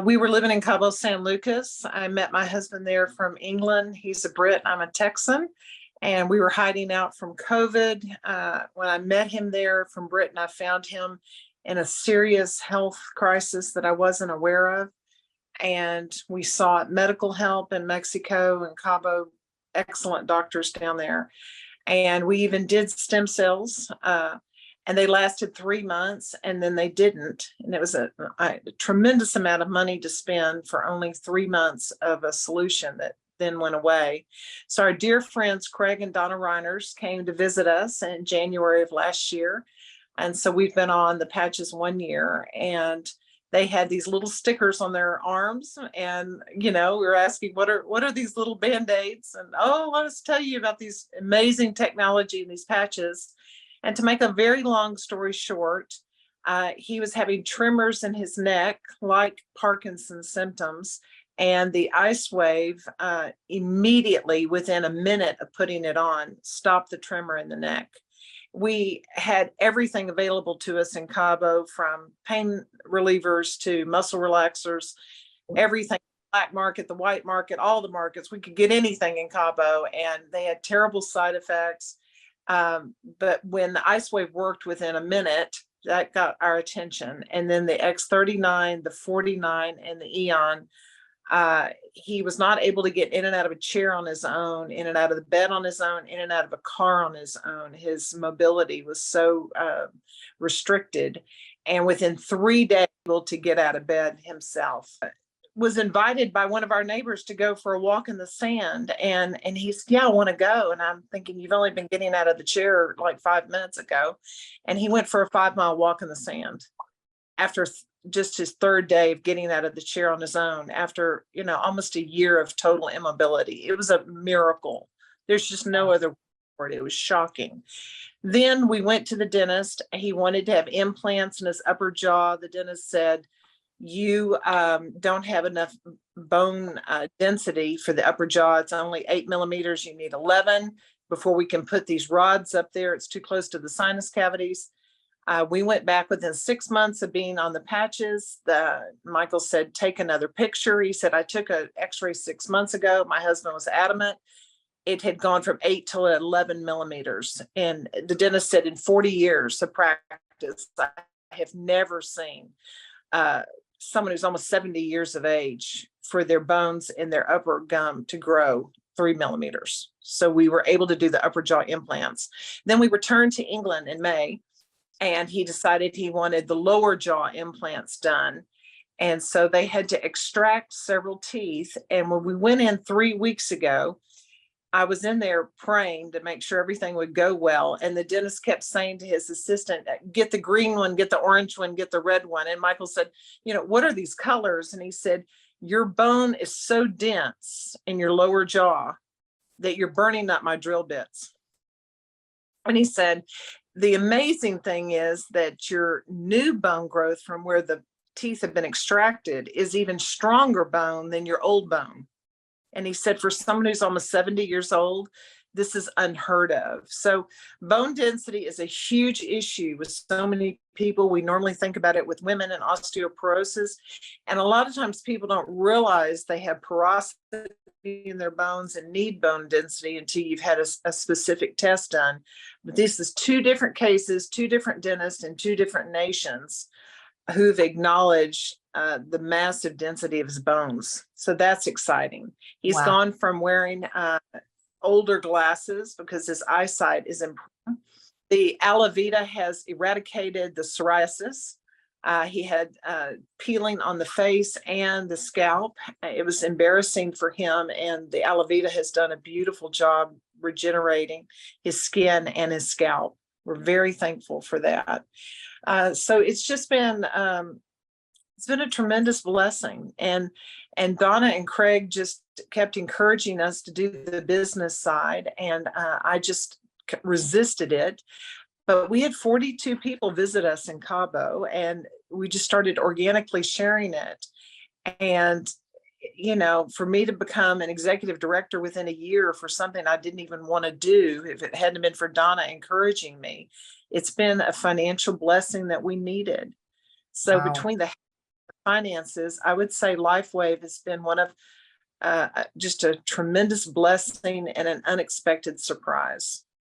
We were living in Cabo San Lucas. I met my husband there from England. He's a Brit, I'm a Texan. And we were hiding out from COVID. When I met him there from Britain, I found him in a serious health crisis that I wasn't aware of. And we sought medical help in Mexico and Cabo, excellent doctors down there. And we even did stem cells. And they lasted 3 months and then they didn't. And it was a tremendous amount of money to spend for only 3 months of a solution that then went away. So our dear friends, Craig and Donna Reiners, came to visit us in January of last year. And so we've been on the patches 1 year, and they had these little stickers on their arms. And, we were asking, what are these little Band-Aids? And, let us tell you about these amazing technology and these patches. And to make a very long story short, he was having tremors in his neck, like Parkinson's symptoms. And the ice wave immediately, within a minute of putting it on, stopped the tremor in the neck. We had everything available to us in Cabo, from pain relievers to muscle relaxers, everything, black market, the white market, all the markets. We could get anything in Cabo, and they had terrible side effects. But when the ice wave worked within a minute, that got our attention. And then the X39, the 49, and the Eon, he was not able to get in and out of a chair on his own, in and out of the bed on his own, in and out of a car on his own. His mobility was so restricted. And within 3 days, able to get out of bed himself. Was invited by one of our neighbors to go for a walk in the sand. And he said, yeah, I want to go. And I'm thinking, you've only been getting out of the chair like 5 minutes ago. And he went for a 5-mile walk in the sand after just his third day of getting out of the chair on his own, after, almost a year of total immobility. It was a miracle. There's just no other word. It was shocking. Then we went to the dentist. He wanted to have implants in his upper jaw. The dentist said, you don't have enough bone density for the upper jaw. It's only 8 millimeters. You need 11 before we can put these rods up there. It's too close to the sinus cavities. We went back within 6 months of being on the patches. Michael said, take another picture. He said, I took an x-ray 6 months ago. My husband was adamant. It had gone from 8 to 11 millimeters. And the dentist said, in 40 years of practice, I have never seen someone who's almost 70 years of age for their bones in their upper gum to grow 3 millimeters. So we were able to do the upper jaw implants. Then we returned to England in May, and he decided he wanted the lower jaw implants done. And so they had to extract several teeth. And when we went in 3 weeks ago, I was in there praying to make sure everything would go well. And the dentist kept saying to his assistant, get the green one, get the orange one, get the red one. And Michael said, what are these colors? And he said, your bone is so dense in your lower jaw that you're burning up my drill bits. And he said, the amazing thing is that your new bone growth from where the teeth have been extracted is even stronger bone than your old bone. And he said, for someone who's almost 70 years old, this is unheard of. So bone density is a huge issue with so many people. We normally think about it with women and osteoporosis. And a lot of times people don't realize they have porosity in their bones and need bone density until you've had a specific test done. But this is 2 different cases, 2 different dentists in 2 different nations who've acknowledged the massive density of his bones. So that's exciting. He's gone from wearing older glasses because his eyesight is improved. The aloe vera has eradicated the psoriasis. He had peeling on the face and the scalp. It was embarrassing for him, and the aloe vera has done a beautiful job regenerating his skin and his scalp. We're very thankful for that. So it's just been it's been a tremendous blessing. And Donna and Craig just kept encouraging us to do the business side, and I just resisted it. But we had 42 people visit us in Cabo, and we just started organically sharing it. And for me to become an executive director within a year for something I didn't even want to do, if it hadn't been for Donna encouraging me, it's been a financial blessing that we needed. So between the finances, I would say LifeWave has been one of just a tremendous blessing and an unexpected surprise.